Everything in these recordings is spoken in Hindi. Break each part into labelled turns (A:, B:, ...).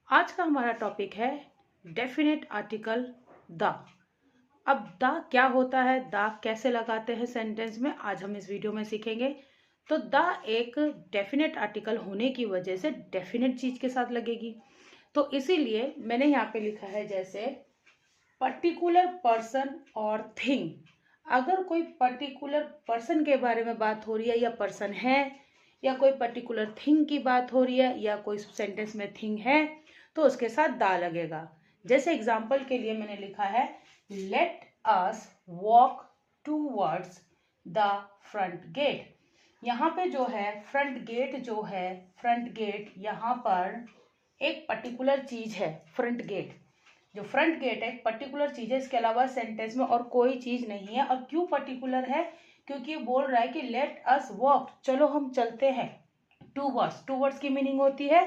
A: आज का हमारा टॉपिक है डेफिनेट आर्टिकल द। अब द क्या होता है, द कैसे लगाते हैं सेंटेंस में, आज हम इस वीडियो में सीखेंगे। तो द एक डेफिनेट आर्टिकल होने की वजह से डेफिनेट चीज के साथ लगेगी। तो इसीलिए मैंने यहाँ पे लिखा है जैसे पर्टिकुलर पर्सन और थिंग। अगर कोई पर्टिकुलर पर्सन के बारे में बात हो रही है या पर्सन है, या कोई पर्टिकुलर थिंग की बात हो रही है या कोई सेंटेंस में थिंग है, तो उसके साथ दा लगेगा। जैसे एग्जाम्पल के लिए मैंने लिखा है let us walk towards the front gate. यहाँ पे जो है फ्रंट गेट, जो है फ्रंट गेट, यहाँ पर एक पर्टिकुलर चीज है। फ्रंट गेट, जो फ्रंट गेट है एक पर्टिकुलर चीज है, इसके अलावा सेंटेंस में और कोई चीज नहीं है। और क्यों पर्टिकुलर है? क्योंकि ये बोल रहा है कि लेट अस वॉक, चलो हम चलते हैं टूवर्ड्स। टूवर्ड्स की मीनिंग होती है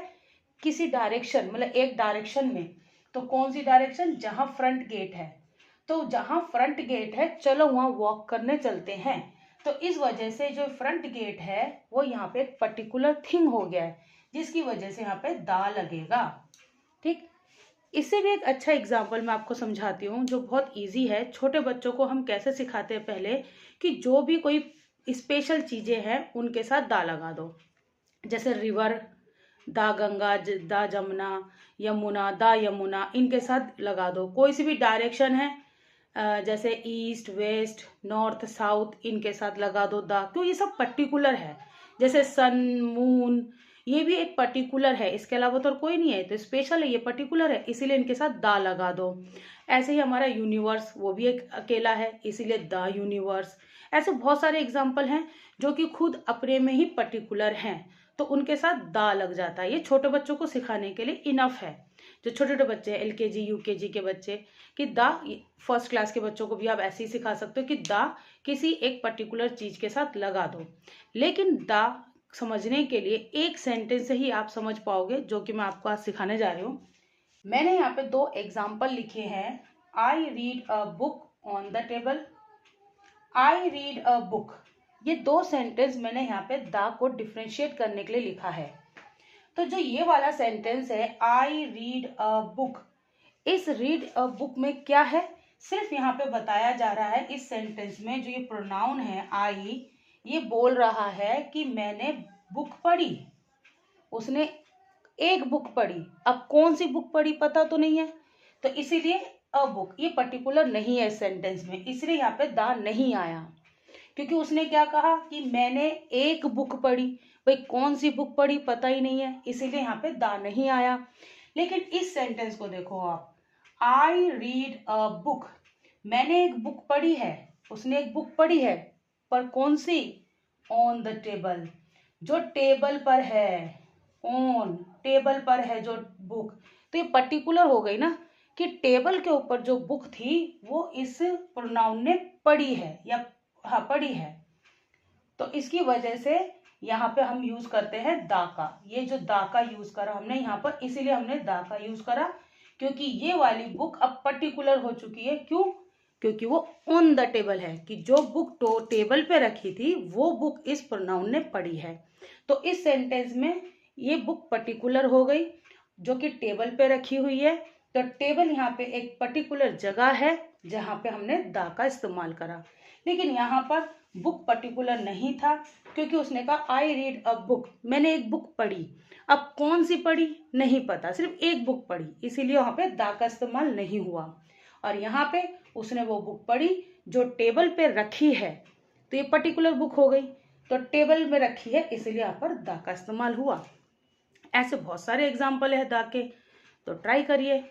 A: किसी डायरेक्शन, मतलब एक डायरेक्शन में। तो कौन सी डायरेक्शन? जहां फ्रंट गेट है। तो जहां फ्रंट गेट है चलो वहां वॉक करने चलते हैं। तो इस वजह से जो फ्रंट गेट है वो यहाँ पे एक पर्टिकुलर थिंग हो गया है, जिसकी वजह से यहाँ पे दा लगेगा। ठीक, इससे भी एक अच्छा एग्जाम्पल मैं आपको समझाती हूँ जो बहुत इजी है। छोटे बच्चों को हम कैसे सिखाते हैं पहले कि जो भी कोई स्पेशल चीजें हैं उनके साथ दा लगा दो। जैसे रिवर, दा गंगा, दा जमुना, यमुना, दा यमुना, इनके साथ लगा दो। कोई सी भी डायरेक्शन है जैसे ईस्ट वेस्ट नॉर्थ साउथ, इनके साथ लगा दो दा, तो ये सब पर्टिकुलर है। जैसे सन मून, ये भी एक पर्टिकुलर है, इसके अलावा तो और कोई नहीं है, तो स्पेशल है, ये पर्टिकुलर है, इसीलिए इनके साथ दा लगा दो। ऐसे ही हमारा यूनिवर्स, वो भी एक अकेला है, इसीलिए द यूनिवर्स। ऐसे बहुत सारे एग्जाम्पल हैं जो कि खुद अपने में ही पर्टिकुलर हैं, तो उनके साथ दा लग जाता है। ये छोटे बच्चों को सिखाने के लिए इनफ है। जो छोटे छोटे बच्चे हैं, LKG UKG के बच्चे, कि दा, फर्स्ट क्लास के बच्चों को भी आप ऐसे ही सिखा सकते हो कि दा किसी एक पर्टिकुलर चीज के साथ लगा दो। लेकिन दा समझने के लिए एक सेंटेंस से ही आप समझ पाओगे, जो कि मैं आपको आज सिखाने जा रही हूँ। मैंने यहाँ पे 2 एग्जाम्पल लिखे हैं। I read a book on the table, I read a book. ये 2 सेंटेंस मैंने यहाँ पे दा को डिफ्रेंशिएट करने के लिए लिखा है। तो जो ये वाला सेंटेंस है आई रीड अ बुक, इस रीड अ बुक में क्या है? सिर्फ यहाँ पे बताया जा रहा है इस सेंटेंस में जो ये प्रोनाउन है आई, ये बोल रहा है कि मैंने बुक पढ़ी। उसने एक बुक पढ़ी। अब कौन सी बुक पढ़ी पता तो नहीं है, तो इसीलिए अ बुक ये पर्टिकुलर नहीं है इस सेंटेंस में, इसलिए यहाँ पे दा नहीं आया। क्योंकि उसने क्या कहा कि मैंने एक बुक पढ़ी, भाई कौन सी बुक पढ़ी पता ही नहीं है, इसीलिए यहाँ पे दा नहीं आया। लेकिन इस सेंटेंस को देखो आप, आई रीड अ बुक, मैंने एक बुक पढ़ी है, उसने एक बुक पढ़ी है, पर कौन सी? ऑन द टेबल, जो टेबल पर है। ऑन, टेबल पर है जो बुक, तो ये पर्टिकुलर हो गई ना कि टेबल के ऊपर जो बुक थी वो इस प्रोनाउन ने पढ़ी है, या हाँ पढ़ी है। तो इसकी वजह से यहाँ पे हम यूज करते हैं दा का। ये जो दा का यूज करा हमने यहाँ पर, इसीलिए हमने दा का यूज करा, क्योंकि ये वाली बुक अब पर्टिकुलर हो चुकी है। क्यों? क्योंकि वो ऑन द टेबल है, कि जो बुक तो टेबल पे रखी थी वो बुक इस प्रोनाउन ने पढ़ी है। तो इस सेंटेंस में ये बुक पर्टिकुलर हो गई, जो कि टेबल पे रखी हुई है। तो टेबल यहाँ पे एक पर्टिकुलर जगह है जहाँ पे हमने दा का इस्तेमाल करा। लेकिन यहाँ पर बुक पर्टिकुलर नहीं था, क्योंकि उसने कहा आई रीड अ बुक, मैंने एक बुक पढ़ी। अब कौन सी पढ़ी नहीं पता, सिर्फ एक बुक पढ़ी, इसीलिए वहां पे दा का इस्तेमाल नहीं हुआ। और यहाँ पे उसने वो बुक पढ़ी जो टेबल पे रखी है, तो ये पर्टिकुलर बुक हो गई, तो टेबल में रखी है, इसीलिए यहाँ पर दा का इस्तेमाल हुआ। ऐसे बहुत सारे एग्जाम्पल है दा के, तो ट्राई करिए।